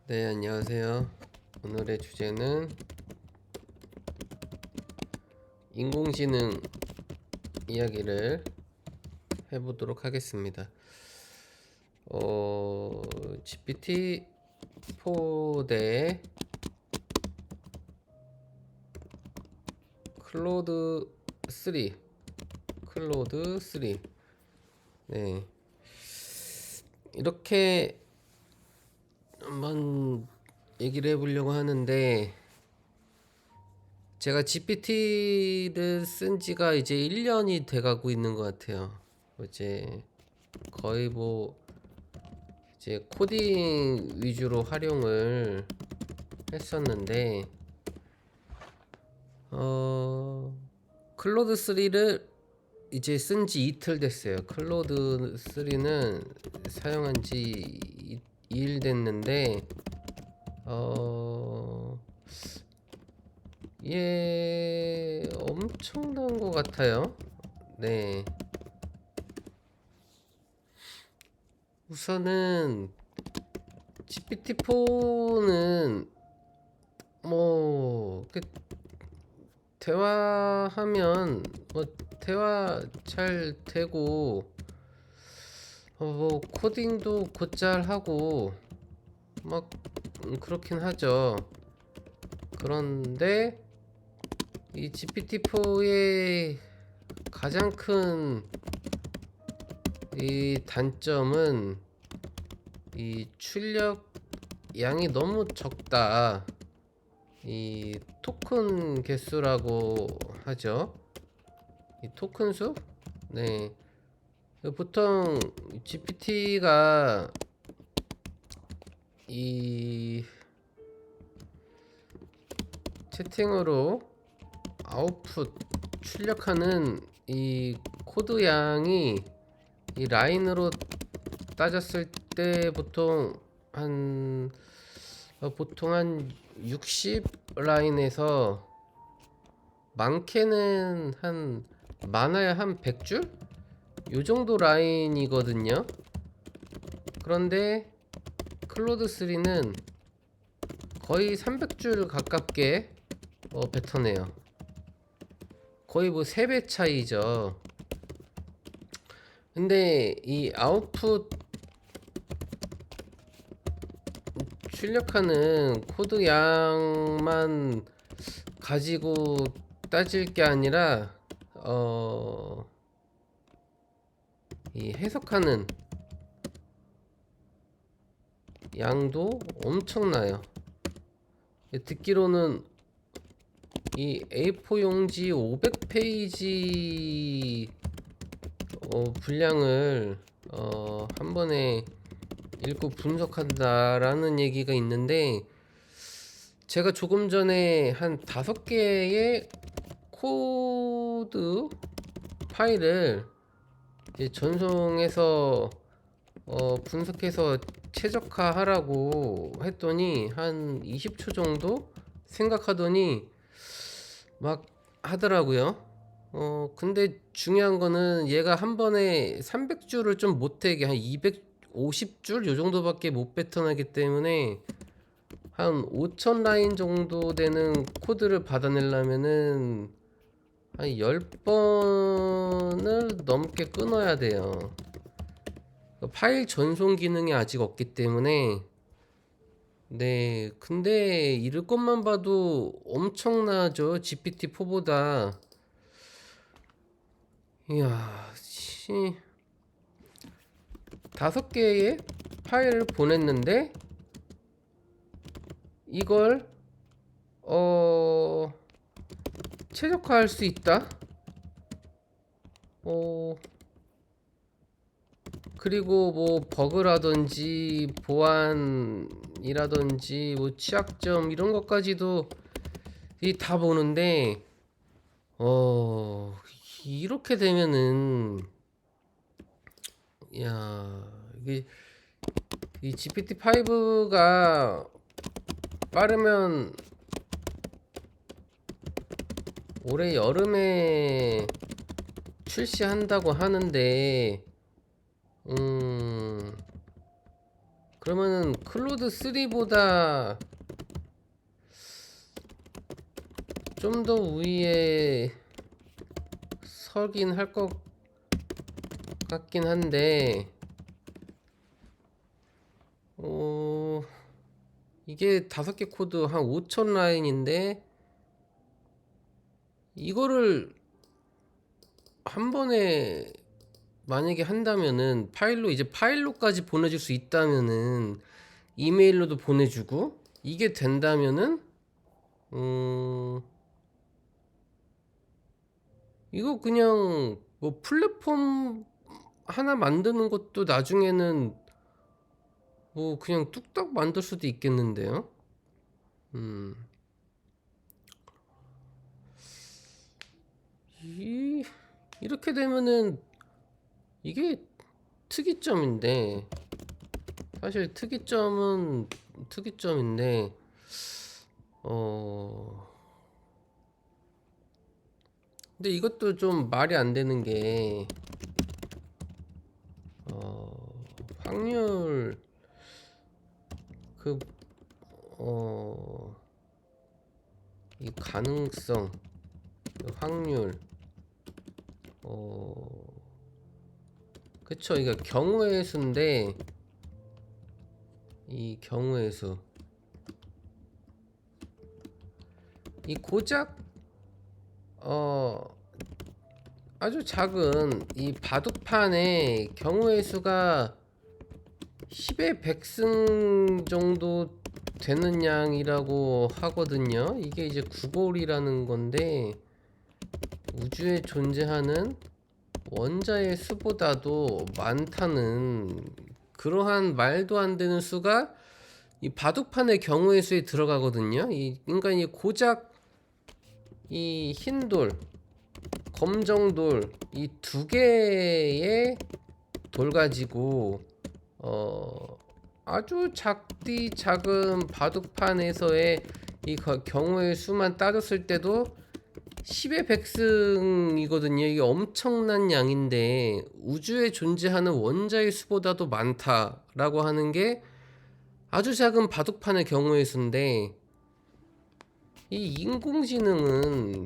네, 안녕하세요. 오늘의 주제는 인공지능 이야기를 해보도록 하겠습니다. GPT-4 대 클로드 3, 클로드 3. 네, 이렇게 한번 얘기를 해보려고 하는데, 제가 GPT를 쓴 지가 이제 1년이 돼가고 있는 것 같아요. 이제 거의 이제 코딩 위주로 활용을 했었는데, 클로드 3를 이제 쓴 지 이틀 됐어요. 클로드 3는 사용한 지 2일 됐는데, 어, 엄청난 것 같아요. 네. 우선은 GPT-4는 대화하면 대화 잘 되고 코딩도 곧잘 하고 막 그렇긴 하죠. 그런데 이 GPT-4의 가장 큰 이 단점은 이 출력 양이 너무 적다. 이 토큰 개수라고 하죠. 이 토큰 수? 네. 보통 GPT가 이 채팅으로 아웃풋 출력하는 이 코드 양이 이 라인으로 따졌을 때 보통 한 60 라인에서 많게는 많아야 한 100줄? 요 정도 라인이거든요. 그런데 클로드 3는 거의 300줄 가깝게 뱉어내요. 거의 3배 차이죠. 근데 이 아웃풋 출력하는 코드 양만 가지고 따질 게 아니라 이 해석하는 양도 엄청나요. 듣기로는 이 A4 용지 500페이지 분량을 한 번에 읽고 분석한다라는 얘기가 있는데, 제가 조금 전에 한 5개의 코드 파일을 이제 전송해서 분석해서 최적화하라고 했더니 한 20초 정도 생각하더니 막 하더라고요. 근데 중요한 거는 얘가 한 번에 300줄을 좀 못되게 한 250줄 요 정도밖에 못 뱉어내기 때문에 한 5000 라인 정도 되는 코드를 받아내려면은 한 10번을 넘게 끊어야 돼요. 파일 전송 기능이 아직 없기 때문에. 네, 근데 이럴 것만 봐도 엄청나죠. GPT-4보다. 이야, 5개의 파일을 보냈는데 이걸 최적화할 수 있다. 그리고 버그라든지 보안이라든지 취약점 이런 것까지도 다 보는데 이렇게 되면은 야, 이 GPT-5가 빠르면 올해 여름에 출시한다고 하는데 그러면은 클로드 3보다 좀 더 위에 서긴 할 것 같긴 한데, 이게 5개 코드 한 5천 라인인데, 이거를 한 번에 만약에 한다면은 파일로까지 보내줄 수 있다면은 이메일로도 보내주고 이게 된다면은 이거 그냥 뭐 플랫폼 하나 만드는 것도 나중에는 뭐 그냥 뚝딱 만들 수도 있겠는데요. 음. 이 이렇게 되면은 이게 특이점인데, 사실 특이점은 특이점인데 어 근데 이것도 좀 말이 안 되는 게 확률 그 이 가능성, 그 확률, 그쵸. 이거 경우의 수인데, 이 경우의 수, 이 고작 아주 작은 이 바둑판에 경우의 수가 10의 100승 정도 되는 양이라고 하거든요. 이게 이제 구골이라는 건데, 우주에 존재하는 원자의 수보다도 많다는 그러한 말도 안 되는 수가 이 바둑판의 경우의 수에 들어가거든요. 그러니까 이 고작 이 흰돌, 검정돌 이 두 개의 돌 가지고 아주 작은 바둑판에서의 이 경우의 수만 따졌을 때도 10의 100승이거든요. 이게 엄청난 양인데 우주에 존재하는 원자의 수보다도 많다라고 하는 게 아주 작은 바둑판의 경우의 수인데, 이 인공지능은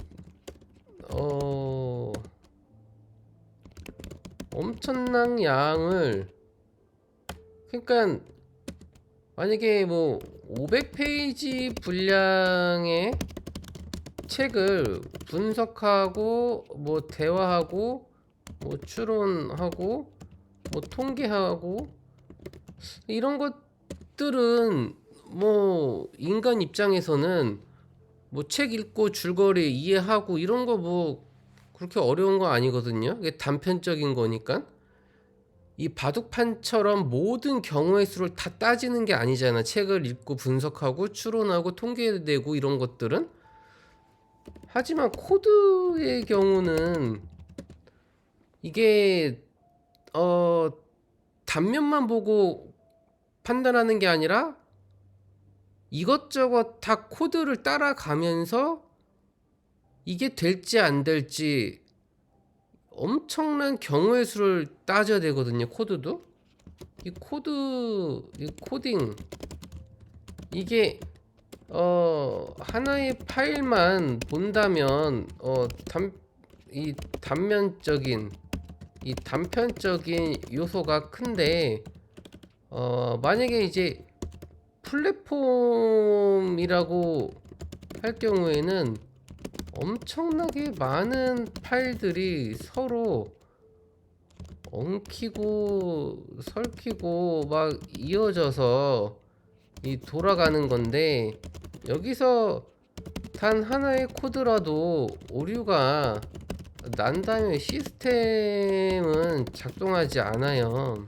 엄청난 양을, 그러니까 만약에 뭐 500페이지 분량의 책을 분석하고 뭐 대화하고 뭐 추론하고 뭐 통계하고 이런 것들은 뭐 인간 입장에서는 뭐 책 읽고 줄거리 이해하고 이런 거 뭐 그렇게 어려운 거 아니거든요. 이게 단편적인 거니까. 이 바둑판처럼 모든 경우의 수를 다 따지는 게 아니잖아. 책을 읽고 분석하고 추론하고 통계내고 이런 것들은. 하지만 코드의 경우는 이게 단면만 보고 판단하는 게 아니라 이것저것 다 코드를 따라가면서 이게 될지 안 될지 엄청난 경우의 수를 따져야 되거든요. 코드도. 이 코딩, 이게 하나의 파일만 본다면 이 단면적인 이 단편적인 요소가 큰데, 만약에 이제 플랫폼이라고 할 경우에는 엄청나게 많은 파일들이 서로 엉키고 설키고 막 이어져서 이 돌아가는 건데, 여기서 단 하나의 코드라도 오류가 난다면 시스템은 작동하지 않아요.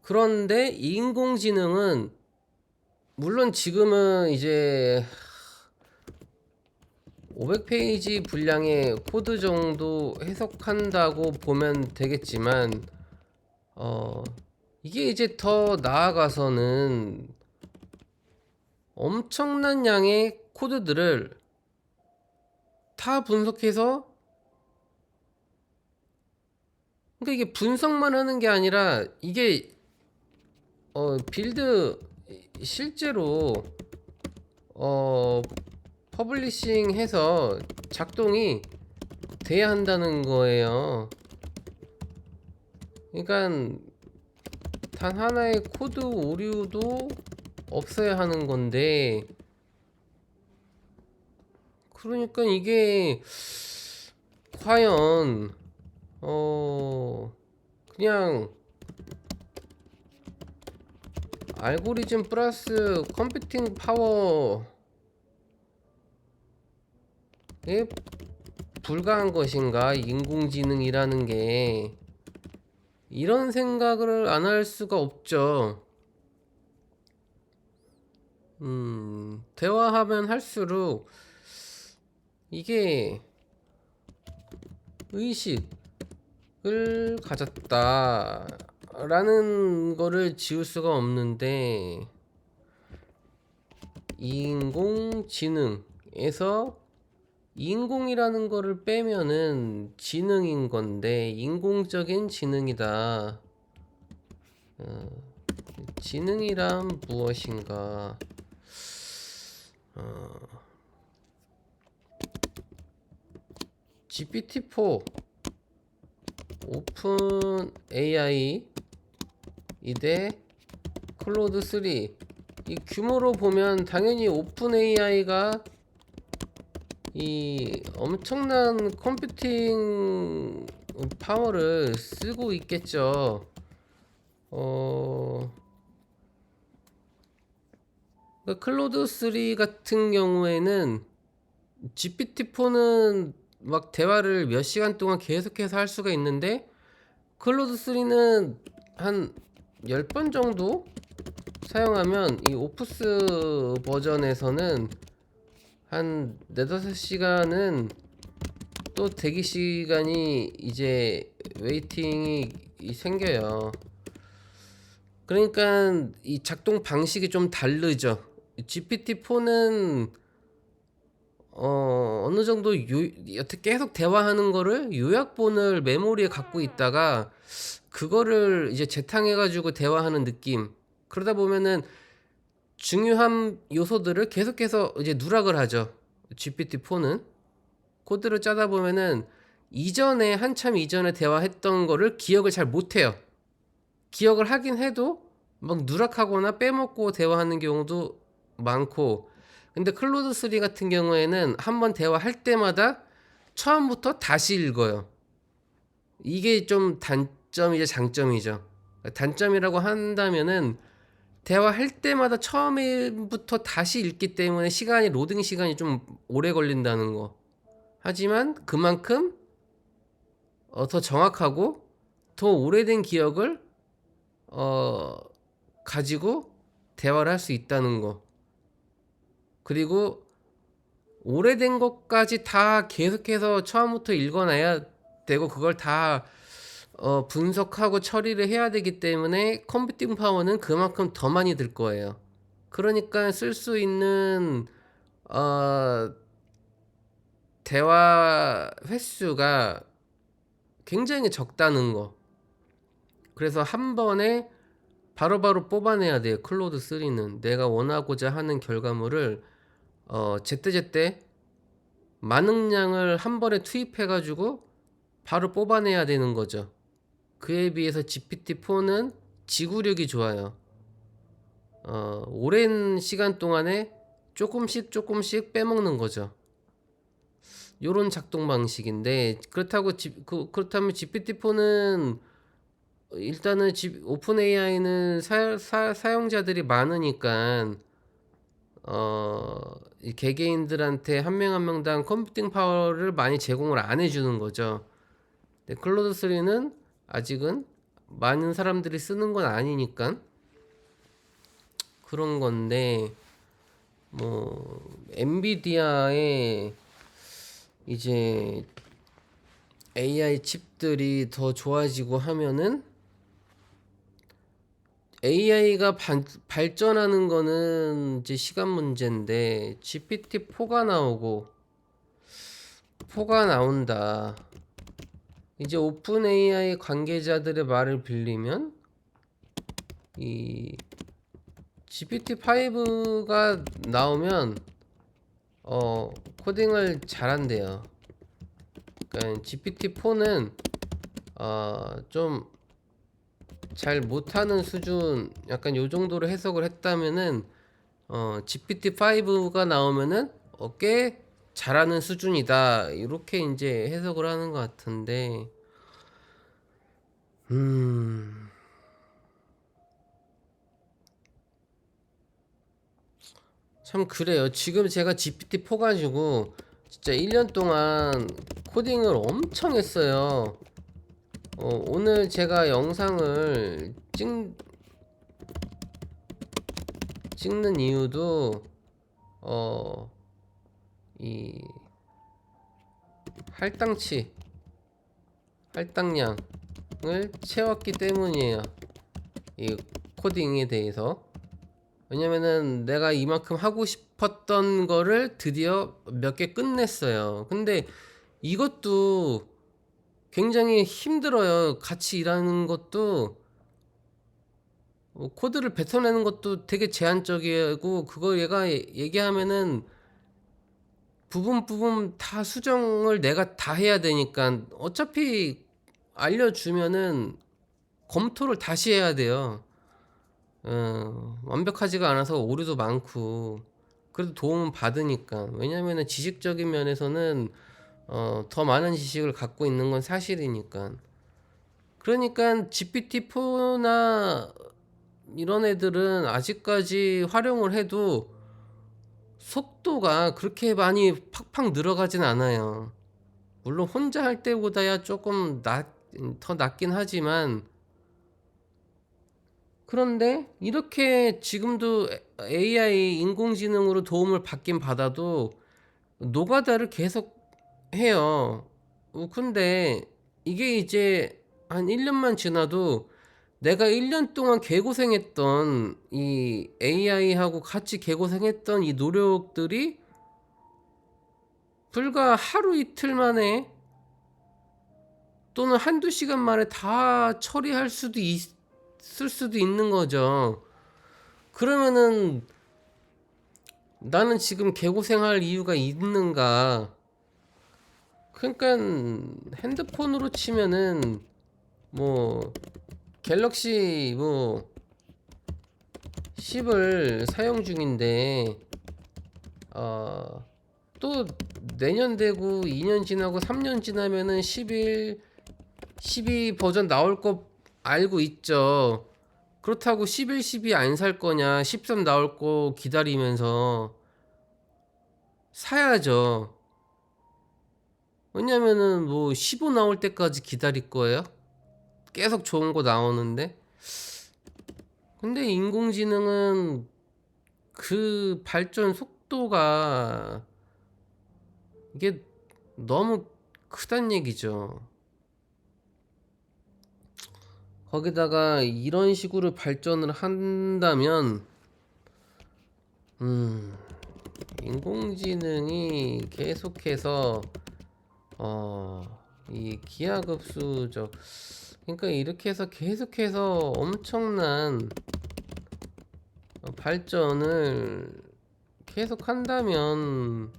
그런데 인공지능은 물론 지금은 이제 500페이지 분량의 코드 정도 해석한다고 보면 되겠지만, 이게 이제 더 나아가서는 엄청난 양의 코드들을 다 분석해서 그러니까 이게 분석만 하는 게 아니라 이게 빌드 실제로 어 퍼블리싱 해서 작동이 돼야 한다는 거예요. 그러니까 단 하나의 코드 오류도 없어야 하는 건데, 그러니까 이게 과연 그냥 알고리즘 플러스 컴퓨팅 파워에 불과한 것인가, 인공지능이라는 게. 이런 생각을 안 할 수가 없죠. 대화하면 할수록 이게 의식을 가졌다라는 거를 지울 수가 없는데, 인공지능에서 인공이라는 거를 빼면은 지능인 건데, 인공적인 지능이다. 지능이란 무엇인가? GPT-4 오픈 AI 이대 클로드 3, 이 규모로 보면 당연히 오픈 AI가 이 엄청난 컴퓨팅 파워를 쓰고 있겠죠. 클로드 3 같은 경우에는 GPT-4는 막 대화를 몇 시간 동안 계속해서 할 수가 있는데, 클로드 3는 한 10번 정도 사용하면, 이 오프스 버전에서는 한 4~5시간은 또 대기 시간이 이제 웨이팅이 생겨요. 그러니까 이 작동 방식이 좀 다르죠. GPT-4는 어느 정도 여태 계속 대화하는 거를 요약본을 메모리에 갖고 있다가 그거를 이제 재탕해가지고 대화하는 느낌. 그러다 보면은 중요한 요소들을 계속해서 이제 누락을 하죠. GPT-4는 코드를 짜다 보면은 이전에 한참 이전에 대화했던 거를 기억을 잘 못해요. 기억을 하긴 해도 막 누락하거나 빼먹고 대화하는 경우도 많고. 근데 클로드 3 같은 경우에는 한번 대화할 때마다 처음부터 다시 읽어요. 이게 좀 단점이자 장점이죠. 단점이라고 한다면은 대화할 때마다 처음부터 다시 읽기 때문에 로딩 시간이 좀 오래 걸린다는 거. 하지만 그만큼 더 정확하고 더 오래된 기억을 가지고 대화를 할 수 있다는 거. 그리고 오래된 것까지 다 계속해서 처음부터 읽어놔야 되고, 그걸 다 분석하고 처리를 해야 되기 때문에 컴퓨팅 파워는 그만큼 더 많이 들 거예요. 그러니까 쓸 수 있는 대화 횟수가 굉장히 적다는 거. 그래서 한 번에 바로바로 뽑아내야 돼요. 클로드 3는 내가 원하고자 하는 결과물을 제때제때 많은 양을 한 번에 투입해가지고 바로 뽑아내야 되는 거죠. 그에 비해서 GPT-4는 지구력이 좋아요. 오랜 시간 동안에 조금씩 빼먹는 거죠. 요런 작동 방식인데, 그렇다면 GPT-4는 일단은 오픈 AI는 사용자들이 많으니까 이 개개인들한테 한 명 한 명당 컴퓨팅 파워를 많이 제공을 안 해주는 거죠. 클로드 3는 아직은 많은 사람들이 쓰는 건 아니니까 그런 건데, 뭐 엔비디아의 이제 AI 칩들이 더 좋아지고 하면은 AI가 발전하는 거는 이제 시간 문제인데, GPT-4가 나온다. 이제 오픈 AI 관계자들의 말을 빌리면 이 GPT-5가 나오면 코딩을 잘한대요. 그러니까 GPT-4는 좀 잘 못하는 수준, 약간 요 정도로 해석을 했다면은 GPT-5가 나오면은 꽤 잘하는 수준이다, 이렇게 이제 해석을 하는 것 같은데, 참 그래요. 지금 제가 GPT-4 가지고 진짜 1년 동안 코딩을 엄청 했어요. 오늘 제가 영상을 찍는 이유도 이 할당량을 채웠기 때문이에요. 이 코딩에 대해서. 왜냐면은 내가 이만큼 하고 싶었던 거를 드디어 몇 개 끝냈어요. 근데 이것도 굉장히 힘들어요. 같이 일하는 것도, 코드를 뱉어내는 것도 되게 제한적이고, 그거 얘가 얘기하면은 부분 다 수정을 내가 다 해야 되니까, 어차피 알려주면은 검토를 다시 해야 돼요. 완벽하지가 않아서 오류도 많고, 그래도 도움은 받으니까. 왜냐면은 지식적인 면에서는 더 많은 지식을 갖고 있는 건 사실이니까. 그러니까 GPT-4나 이런 애들은 아직까지 활용을 해도 속도가 그렇게 많이 팍팍 늘어가진 않아요. 물론 혼자 할 때보다야 조금 더 낮긴 하지만, 그런데 이렇게 지금도 AI 인공지능으로 도움을 받긴 받아도 노가다를 계속 해요. 근데 이게 이제 한 1년만 지나도 내가 1년 동안 개고생했던 이 AI하고 같이 개고생했던 이 노력들이 불과 하루 이틀 만에 또는 한두 시간 만에 다 처리할 수도 있을 수도 있는 거죠. 그러면은 나는 지금 개고생할 이유가 있는가? 그러니까 핸드폰으로 치면은 뭐 갤럭시 뭐 10을 사용 중인데, 또 내년 되고 2년 지나고 3년 지나면은 12 버전 나올 거 알고 있죠. 그렇다고 11, 12 안 살 거냐? 13 나올 거 기다리면서 사야죠. 왜냐면은 뭐 15 나올 때까지 기다릴 거예요? 계속 좋은 거 나오는데. 근데 인공지능은 그 발전 속도가 이게 너무 크단 얘기죠. 거기다가 이런 식으로 발전을 한다면, 인공지능이 계속해서 이 기하급수적, 그러니까 이렇게 해서 계속해서 엄청난 발전을 계속 한다면,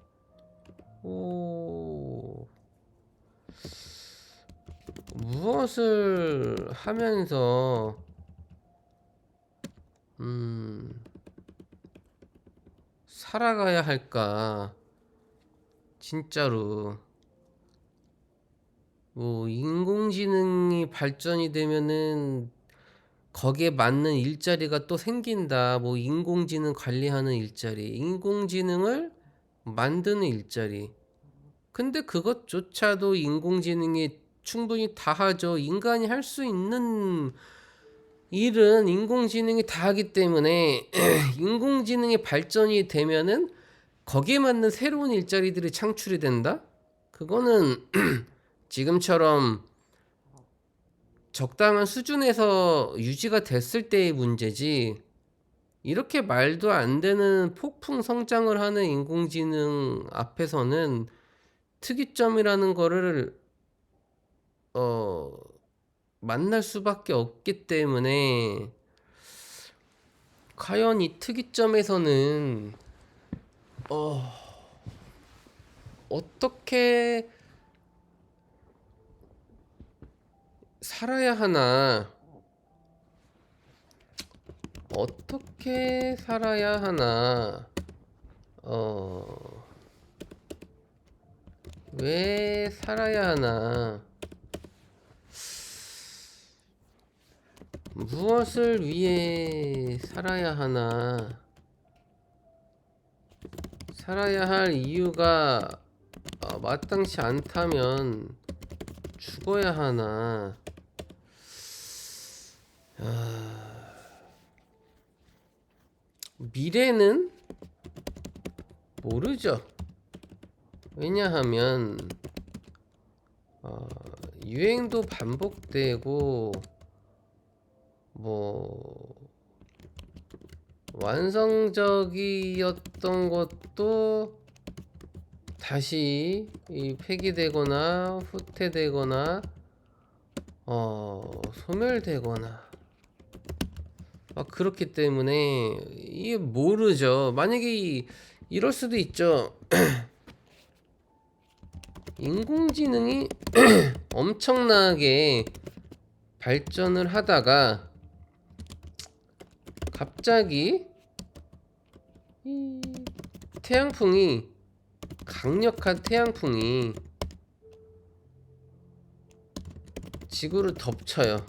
무엇을 하면서 살아가야 할까? 진짜로. 뭐 인공지능이 발전이 되면은 거기에 맞는 일자리가 또 생긴다. 뭐 인공지능 관리하는 일자리, 인공지능을 만드는 일자리. 근데 그것조차도 인공지능이 충분히 다 하죠. 인간이 할 수 있는 일은 인공지능이 다 하기 때문에 인공지능이 발전이 되면은 거기에 맞는 새로운 일자리들이 창출이 된다? 그거는 지금처럼 적당한 수준에서 유지가 됐을 때의 문제지, 이렇게 말도 안 되는 폭풍 성장을 하는 인공지능 앞에서는 특이점이라는 거를 어 만날 수밖에 없기 때문에 과연 이 특이점에서는 어 어떻게 살아야 하나? 어떻게 살아야 하나? 어 왜 살아야 하나? 무엇을 위해 살아야 하나? 살아야 할 이유가 마땅치 않다면 죽어야 하나? 미래는 모르죠. 왜냐하면 유행도 반복되고 뭐 완성적이었던 것도 다시 폐기되거나 후퇴되거나 소멸되거나 그렇기 때문에 이게 모르죠. 만약에 이럴 수도 있죠. 인공지능이 엄청나게 발전을 하다가 갑자기 이 태양풍이 강력한 태양풍이 지구를 덮쳐요.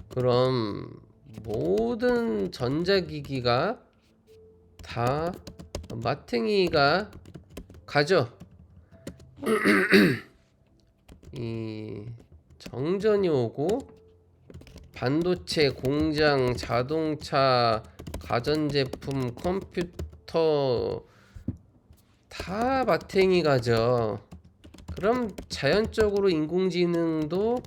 그럼 모든 전자기기가 다 마탱이가 가죠. 이 정전이 오고 반도체, 공장, 자동차, 가전제품, 컴퓨터 다 마탱이 가죠. 그럼 자연적으로 인공지능도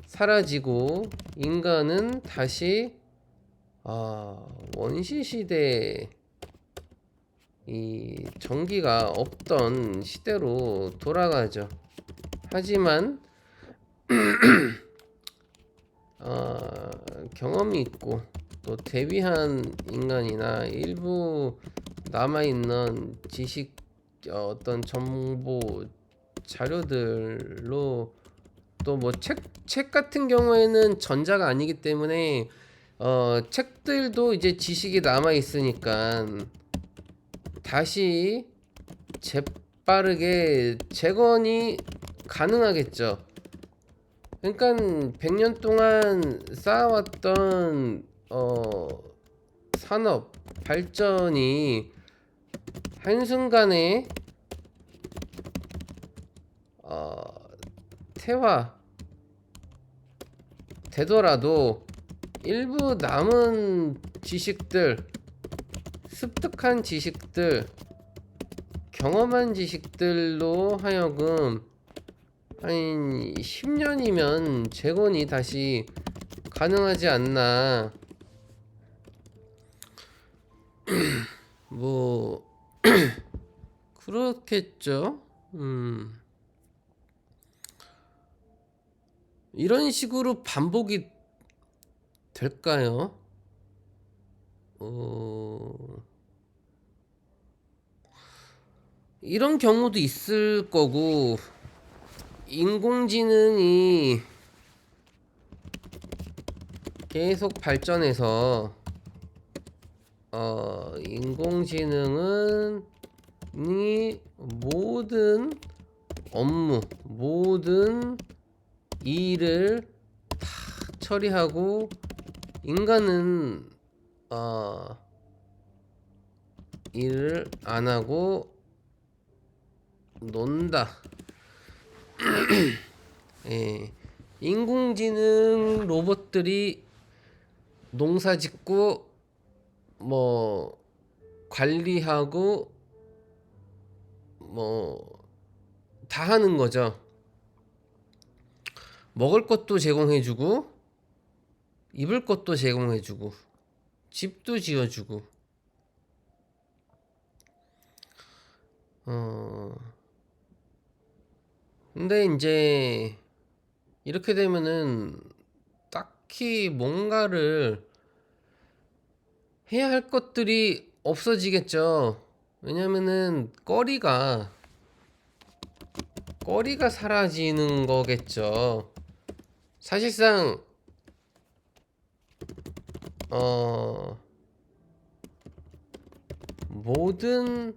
사라지고 인간은 다시 원시 시대 이 전기가 없던 시대로 돌아가죠. 하지만 경험이 있고 또 대비한 인간이나 일부 남아있는 지식 어떤 정보 자료들로 또 뭐 책 같은 경우에는 전자가 아니기 때문에 책들도 이제 지식이 남아 있으니까 다시 재빠르게 재건이 가능하겠죠. 그러니까 100년 동안 쌓아왔던 산업 발전이 한순간에 퇴화되더라도 일부 남은 지식들, 습득한 지식들, 경험한 지식들로 하여금 한 10년이면 재건이 다시 가능하지 않나. 뭐 그렇겠죠. 이런 식으로 반복이 될까요? 이런 경우도 있을 거고, 인공지능이 계속 발전해서 인공지능은 이 모든 업무, 모든 일을 다 처리하고 인간은 일을 안 하고 논다. 예. 인공지능 로봇들이 농사 짓고 뭐 관리하고 뭐 다 하는 거죠. 먹을 것도 제공해주고 입을 것도 제공해주고 집도 지어주고 근데 이제 이렇게 되면은 딱히 뭔가를 해야 할 것들이 없어지겠죠. 왜냐면은 꺼리가 사라지는 거겠죠. 사실상 어 모든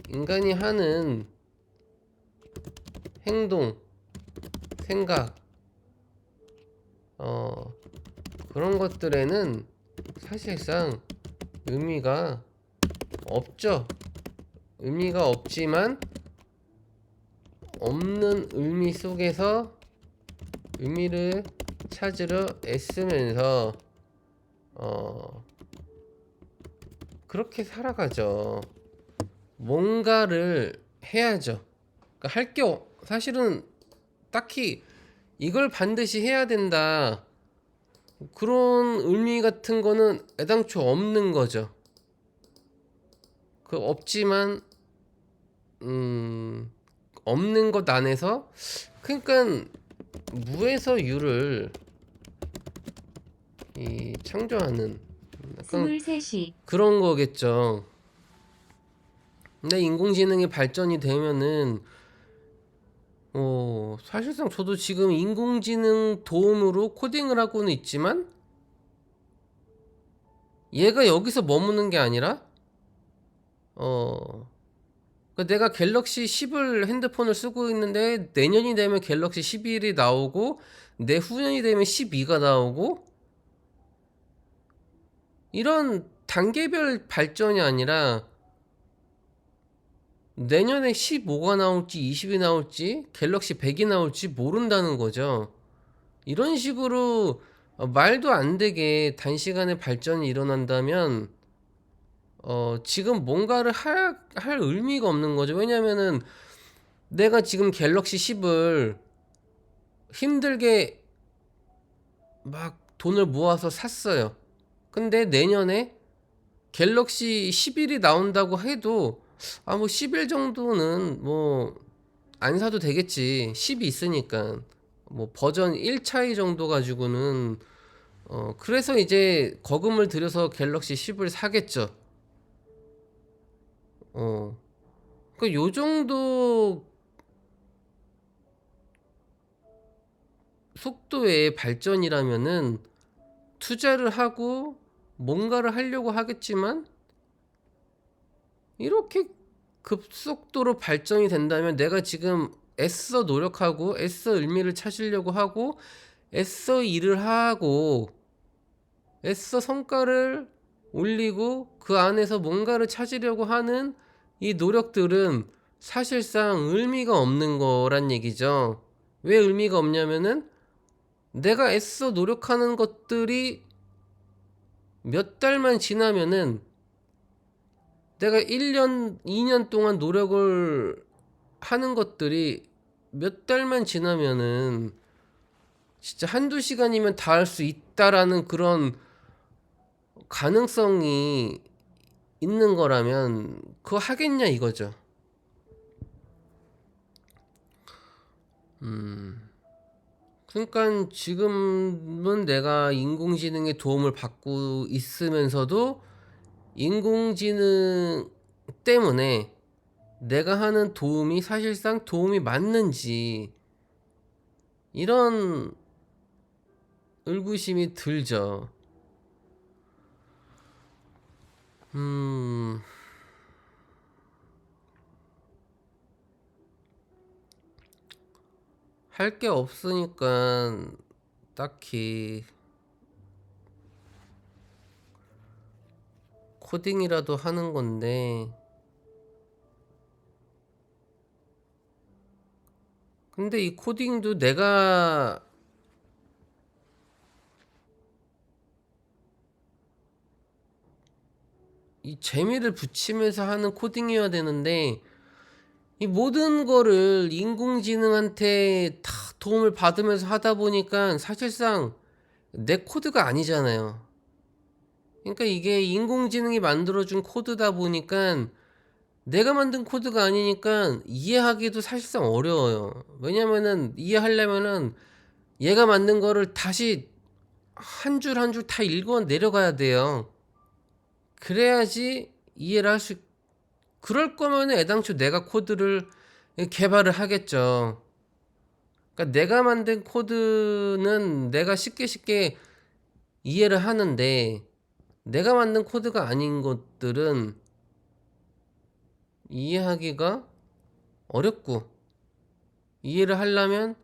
인간이 하는 행동, 생각, 어 그런 것들에는 사실상 의미가 없죠. 의미가 없지만 없는 의미 속에서 의미를 찾으려 애쓰면서 그렇게 살아가죠. 뭔가를 해야죠. 그러니까 사실은 딱히 이걸 반드시 해야 된다, 그런 의미 같은 거는 애당초 없는 거죠. 그 없지만 없는 것 안에서, 그러니까 무에서 유를 창조하는 약간 23시. 그런 거겠죠. 근데 인공지능이 발전이 되면은 사실상 저도 지금 인공지능 도움으로 코딩을 하고는 있지만 얘가 여기서 머무는 게 아니라 그러니까 내가 갤럭시 10을 핸드폰을 쓰고 있는데 내년이 되면 갤럭시 11이 나오고 내후년이 되면 12가 나오고, 이런 단계별 발전이 아니라 내년에 15가 나올지 20이 나올지 갤럭시 100이 나올지 모른다는 거죠. 이런 식으로 말도 안 되게 단시간에 발전이 일어난다면 지금 뭔가를 할 의미가 없는 거죠. 왜냐면은 내가 지금 갤럭시 10을 힘들게 막 돈을 모아서 샀어요. 근데 내년에 갤럭시 11이 나온다고 해도 뭐 11 정도는 뭐 안 사도 되겠지. 10이 있으니까. 뭐 버전 1 차이 정도 가지고는 그래서 이제 거금을 들여서 갤럭시 10을 사겠죠. 그러니까 요 정도 속도의 발전이라면은 투자를 하고 뭔가를 하려고 하겠지만, 이렇게 급속도로 발전이 된다면 내가 지금 애써 노력하고 애써 의미를 찾으려고 하고 애써 일을 하고 애써 성과를 올리고 그 안에서 뭔가를 찾으려고 하는 이 노력들은 사실상 의미가 없는 거란 얘기죠. 왜 의미가 없냐면은 내가 애써 노력하는 것들이 몇 달만 지나면은 내가 1년, 2년 동안 노력을 하는 것들이 몇 달만 지나면은 진짜 한두 시간이면 다 할 수 있다라는 그런 가능성이 있는 거라면 그거 하겠냐 이거죠. 그러니까 지금은 내가 인공지능의 도움을 받고 있으면서도 인공지능 때문에 내가 하는 도움이 사실상 도움이 맞는지 이런 의구심이 들죠. 할 게 없으니까 딱히 코딩이라도 하는 건데, 근데 이 코딩도 내가 이 재미를 붙이면서 하는 코딩이어야 되는데 이 모든 거를 인공지능한테 다 도움을 받으면서 하다 보니까 사실상 내 코드가 아니잖아요. 그러니까 이게 인공지능이 만들어준 코드다 보니까 내가 만든 코드가 아니니까 이해하기도 사실상 어려워요. 왜냐면은 이해하려면은 얘가 만든 거를 다시 한 줄 한 줄 다 읽어 내려가야 돼요. 그래야지 이해를 할 수, 그럴 거면 애당초 내가 코드를 개발을 하겠죠. 그러니까 내가 만든 코드는 내가 쉽게 이해를 하는데, 내가 만든 코드가 아닌 것들은 이해하기가 어렵고, 이해를 하려면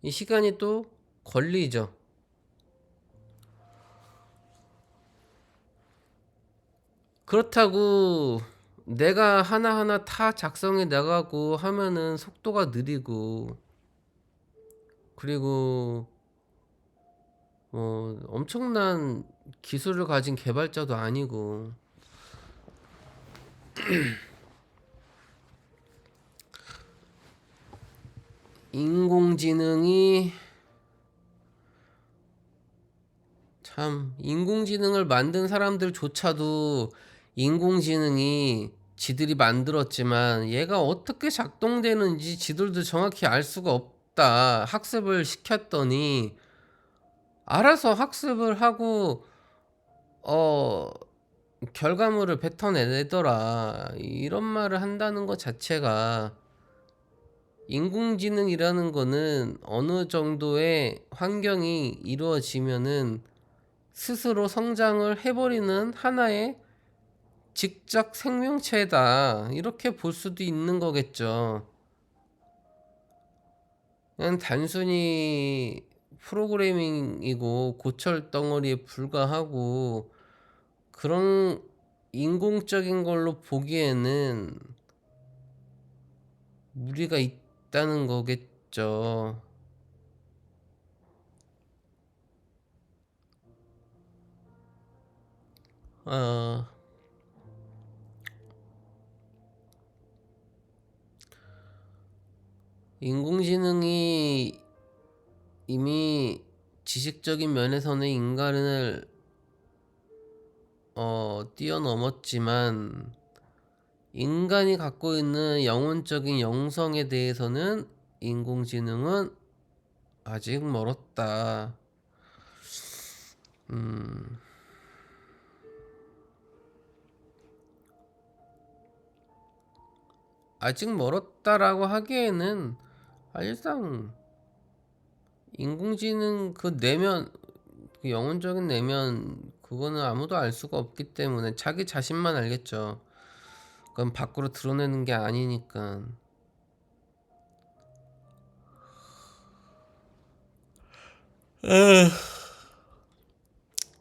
이 시간이 또 걸리죠. 그렇다고 내가 하나하나 다 작성해 나가고 하면은 속도가 느리고, 그리고 뭐 엄청난 기술을 가진 개발자도 아니고. 인공지능이 참, 인공지능을 만든 사람들조차도 인공지능이 지들이 만들었지만 얘가 어떻게 작동되는지 지들도 정확히 알 수가 없다. 학습을 시켰더니 알아서 학습을 하고 어 결과물을 뱉어내더라. 이런 말을 한다는 것 자체가, 인공지능이라는 거는 어느 정도의 환경이 이루어지면은 스스로 성장을 해버리는 하나의 직접 생명체다, 이렇게 볼 수도 있는 거겠죠. 그냥 단순히 프로그래밍이고 고철 덩어리에 불과하고 그런 인공적인 걸로 보기에는 무리가 있다는 거겠죠. 아, 인공지능이 이미 지식적인 면에서는 인간을 뛰어넘었지만, 인간이 갖고 있는 영혼적인 영성에 대해서는 인공지능은 아직 멀었다. 음, 아직 멀었다라고 하기에는 사실상 인공지능 그 내면, 그 영혼적인 내면, 그거는 아무도 알 수가 없기 때문에 자기 자신만 알겠죠. 그건 밖으로 드러내는 게 아니니까.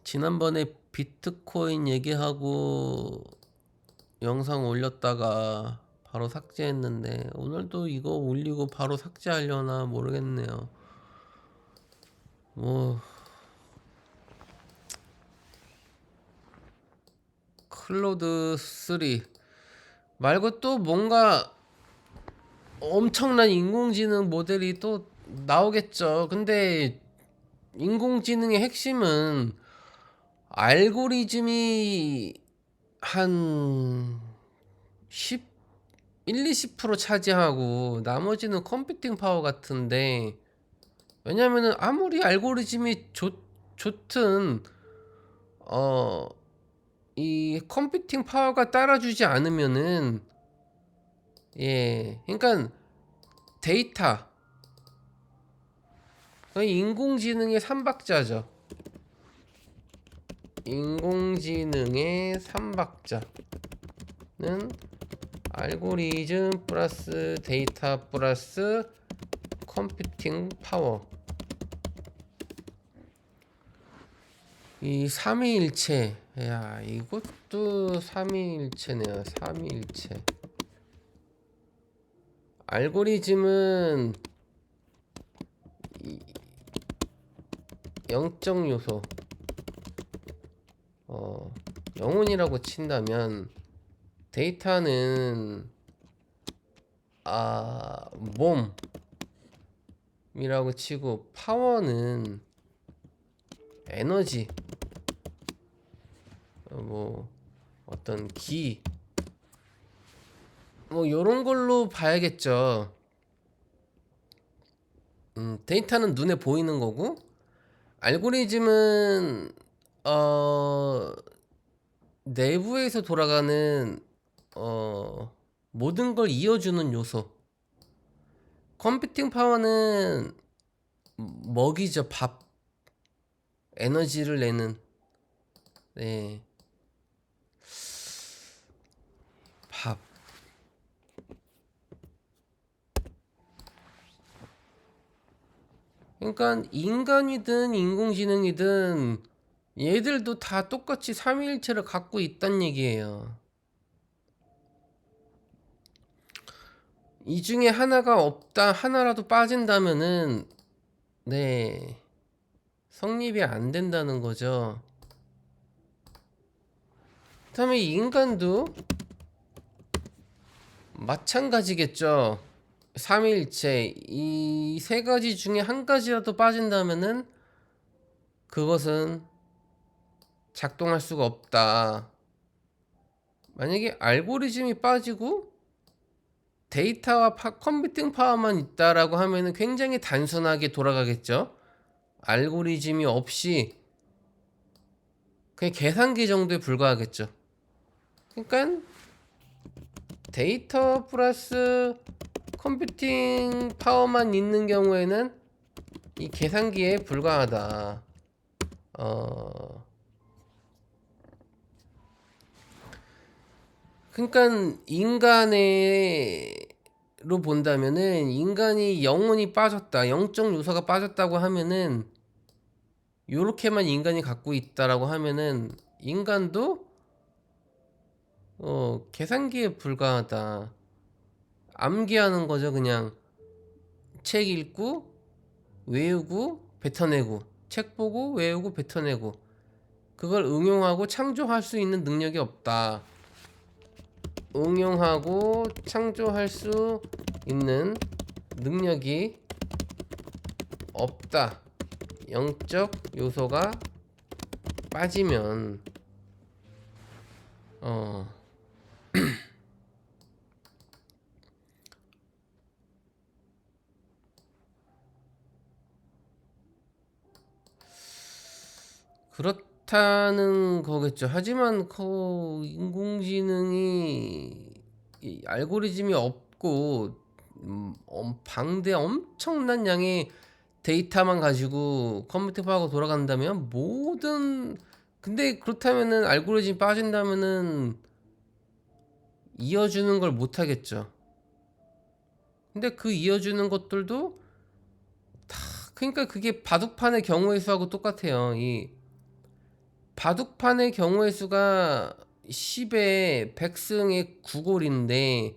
지난번에 비트코인 얘기하고 영상 올렸다가 바로 삭제했는데, 오늘도 이거 올리고 바로 삭제하려나 모르겠네요. 뭐 클로드 3 말고 또 뭔가 엄청난 인공지능 모델이 또 나오겠죠. 근데 인공지능의 핵심은 알고리즘이 한 10, 1, 20% 차지하고 나머지는 컴퓨팅 파워 같은데, 왜냐면은 아무리 알고리즘이 좋든 어 이 컴퓨팅 파워가 따라주지 않으면은, 그러니까 데이터, 인공지능의 삼박자죠. 인공지능의 삼박자는 알고리즘 플러스 데이터 플러스 컴퓨팅 파워, 이 삼위일체. 야, 이것도 삼위일체네요. 삼위일체. 알고리즘은 영적 요소, 영혼이라고 친다면, 데이터는 몸이라고 치고, 파워는 에너지, 뭐 어떤 기, 뭐 요런 걸로 봐야겠죠. 데이터는 눈에 보이는 거고, 알고리즘은 어 내부에서 돌아가는 모든 걸 이어주는 요소. 컴퓨팅 파워는 먹이죠. 밥. 에너지를 내는. 네. 밥. 그러니까 인간이든 인공지능이든 얘들도 다 똑같이 삼위일체를 갖고 있단 얘기예요. 이 중에 하나가 없다, 하나라도 빠진다면은 네, 성립이 안 된다는 거죠. 그다음에 인간도 마찬가지겠죠. 삼위일체 이 세 가지 중에 한 가지라도 빠진다면은 그것은 작동할 수가 없다. 만약에 알고리즘이 빠지고 데이터와 컴퓨팅 파워만 있다라고 하면은 굉장히 단순하게 돌아가겠죠. 알고리즘이 없이 그냥 계산기 정도에 불과하겠죠. 그러니까 데이터 플러스 컴퓨팅 파워만 있는 경우에는 이 계산기에 불과하다. 그러니까 인간으로 본다면은 인간이 영혼이 빠졌다, 영적 요소가 빠졌다고 하면은 요렇게만 인간이 갖고 있다라고 하면은 인간도 계산기에 불과하다. 암기하는 거죠. 그냥 책 읽고 외우고 뱉어내고, 책 보고 외우고 뱉어내고, 그걸 응용하고 창조할 수 있는 능력이 없다. 응용하고 창조할 수 있는 능력이 없다. 영적 요소가 빠지면 그렇다는 거겠죠. 하지만 그 인공지능이 이 알고리즘이 없고 방대 엄청난 양의 데이터만 가지고 컴퓨터 파워가 돌아간다면 근데 그렇다면은 알고리즘이 빠진다면은 이어주는 걸 못 하겠죠. 근데 그 이어주는 것들도 그러니까 그게 바둑판의 경우의 수하고 똑같아요. 이 바둑판의 경우의 수가 10에 100승의 9골인데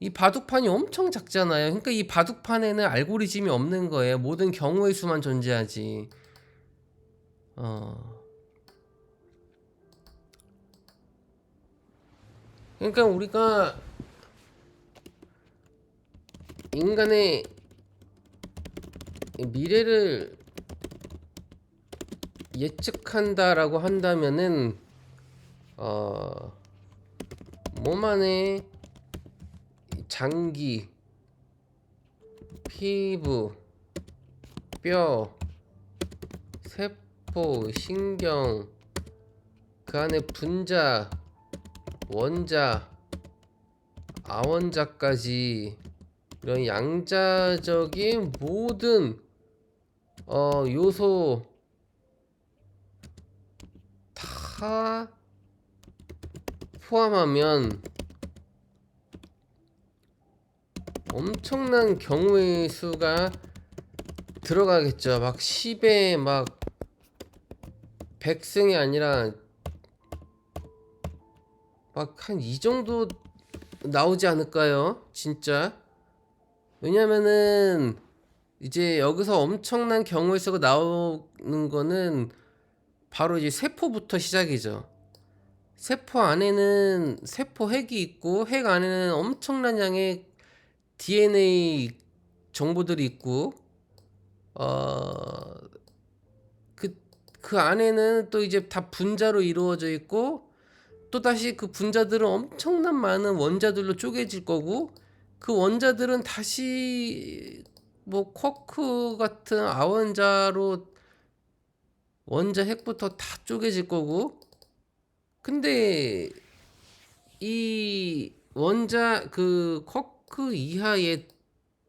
이 바둑판이 엄청 작잖아요. 그러니까 이 바둑판에는 알고리즘이 없는 거예요. 모든 경우의 수만 존재하지. 그러니까 우리가 인간의 미래를 예측한다라고 한다면은 몸 안에 장기, 피부, 뼈, 세포, 신경, 그 안에 분자, 원자, 아원자까지 이런 양자적인 모든 요소 다 포함하면 엄청난 경우의 수가 들어가겠죠. 막 10에 막 100승이 아니라 막 한 이 정도 나오지 않을까요? 진짜. 왜냐면은 이제 여기서 엄청난 경우의 수가 나오는 거는 바로 이제 세포부터 시작이죠. 세포 안에는 세포 핵이 있고 핵 안에는 엄청난 양의 DNA 정보들이 있고 어, 그 안에는 또 이제 다 분자로 이루어져 있고 또 다시 그 분자들은 엄청난 많은 원자들로 쪼개질 거고 그 원자들은 다시 뭐 쿼크 같은 아원자로 원자 핵부터 다 쪼개질 거고, 근데 이 원자 그 쿼크 이하의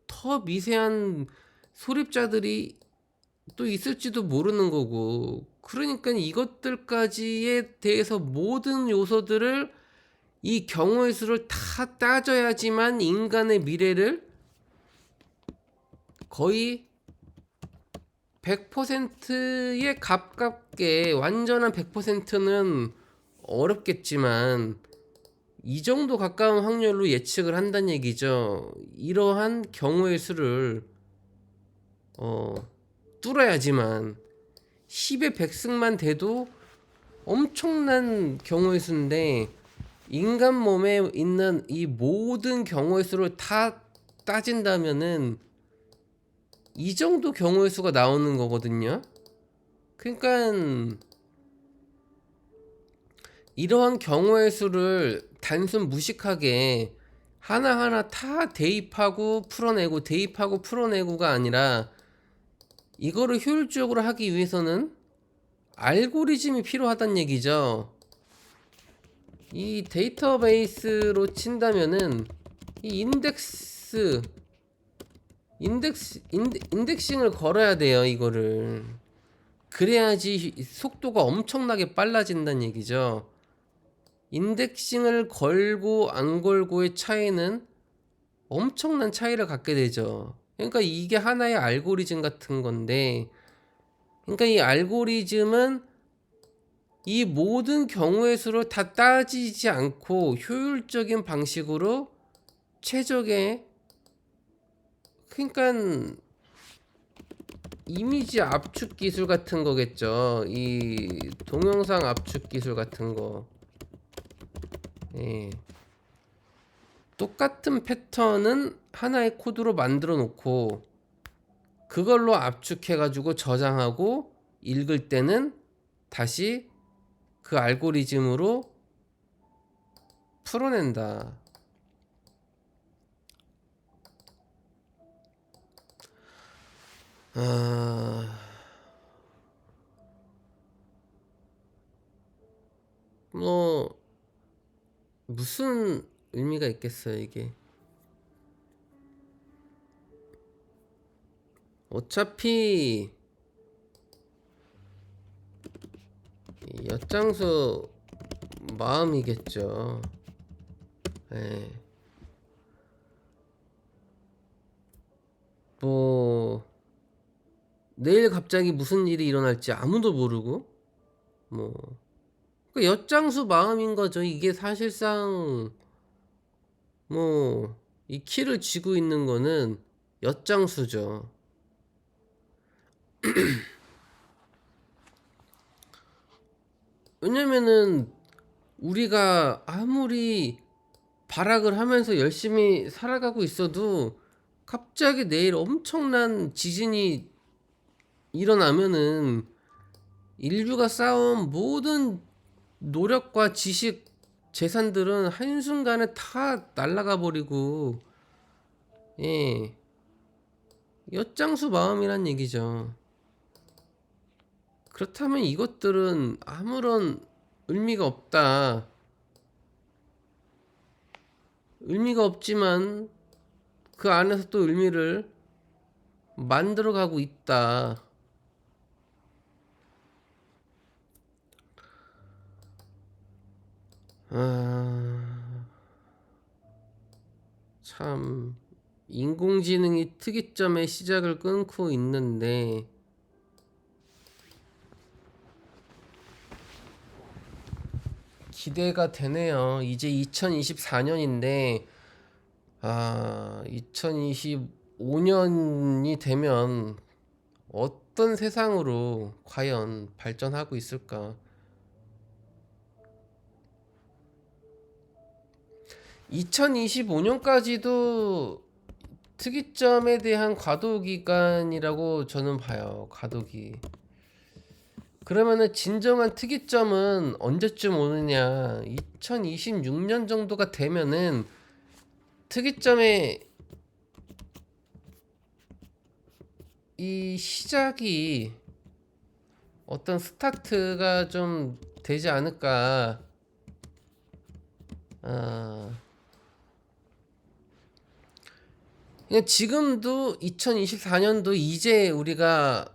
더 미세한 소립자들이 또 있을지도 모르는 거고, 그러니까 이것들까지에 대해서 모든 요소들을 이 경우의 수를 다 따져야지만 인간의 미래를 거의 100%에 가깝게, 완전한 100%는 어렵겠지만 이 정도 가까운 확률로 예측을 한다는 얘기죠. 이러한 경우의 수를 뚫어야지만 10의 100승만 돼도 엄청난 경우의 수인데, 인간 몸에 있는 이 모든 경우의 수를 다 따진다면은 이 정도 경우의 수가 나오는 거거든요. 그러니까 이러한 경우의 수를 단순 무식하게 하나하나 다 대입하고 풀어내고 대입하고 풀어내고가 아니라, 이거를 효율적으로 하기 위해서는 알고리즘이 필요하다는 얘기죠. 이 데이터베이스로 친다면은 이 인덱싱을 걸어야 돼요, 이거를. 그래야지 속도가 엄청나게 빨라진다는 얘기죠. 인덱싱을 걸고 안 걸고의 차이는 엄청난 차이를 갖게 되죠. 그러니까 이게 하나의 알고리즘 같은 건데, 그러니까 이 알고리즘은 이 모든 경우의 수를 다 따지지 않고 효율적인 방식으로 최적의, 그러니까 이미지 압축 기술 같은 거겠죠. 이 동영상 압축 기술 같은 거. 예. 똑같은 패턴은 하나의 코드로 만들어 놓고 그걸로 압축해 가지고 저장하고, 읽을 때는 다시 그 알고리즘으로 풀어낸다. 뭐 무슨 의미가 있겠어요, 이게. 어차피 엿장수 마음이겠죠. 예. 뭐 내일 갑자기 무슨 일이 일어날지 아무도 모르고, 뭐 그 엿장수 마음인 거죠. 이게 사실상 뭐 이 키를 쥐고 있는 거는 엿장수죠. 왜냐면은 우리가 아무리 발악을 하면서 열심히 살아가고 있어도 갑자기 내일 엄청난 지진이 일어나면은 인류가 쌓아온 모든 노력과 지식, 재산들은 한순간에 다 날아가 버리고, 예, 엿장수 마음이란 얘기죠. 그렇다면 이것들은 아무런 의미가 없다. 의미가 없지만 그 안에서 또 의미를 만들어가고 있다. 참 인공지능이 특이점의 시작을 끊고 있는데, 기대가 되네요. 이제 2024년인데 2025년이 되면 어떤 세상으로 과연 발전하고 있을까? 2025년까지도 특이점에 대한 과도 기간이라고 저는 봐요. 과도기. 그러면은 진정한 특이점은 언제쯤 오느냐? 2026년 정도가 되면은 특이점의 이 시작이 어떤 스타트가 좀 되지 않을까. 아, 그냥 지금도 2024년도 이제 우리가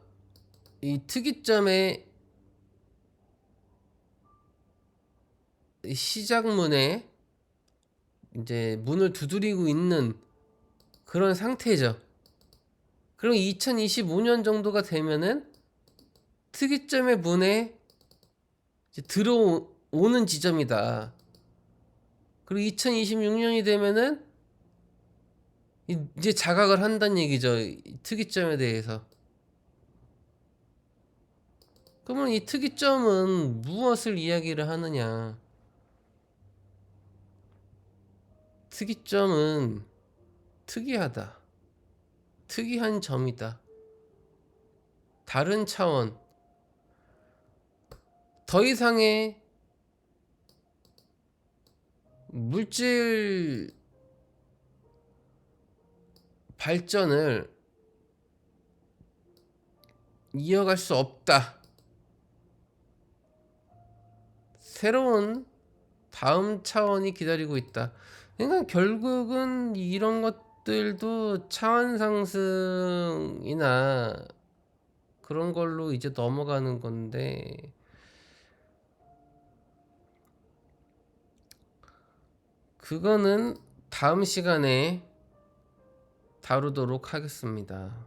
이 특이점의 시작문에 이제 문을 두드리고 있는 그런 상태죠. 그럼 2025년 정도가 되면은 특이점의 문에 이제 들어오는 지점이다. 그리고 2026년이 되면은 이제 자각을 한다는 얘기죠. 이 특이점에 대해서. 그러면 이 특이점은 무엇을 이야기를 하느냐? 특이점은 특이하다. 특이한 점이다. 다른 차원. 더 이상의 물질 발전을 이어갈 수 없다. 새로운 다음 차원이 기다리고 있다. 그러니까 결국은 이런 것들도 차원 상승이나 그런 걸로 이제 넘어가는 건데, 그거는 다음 시간에 다루도록 하겠습니다.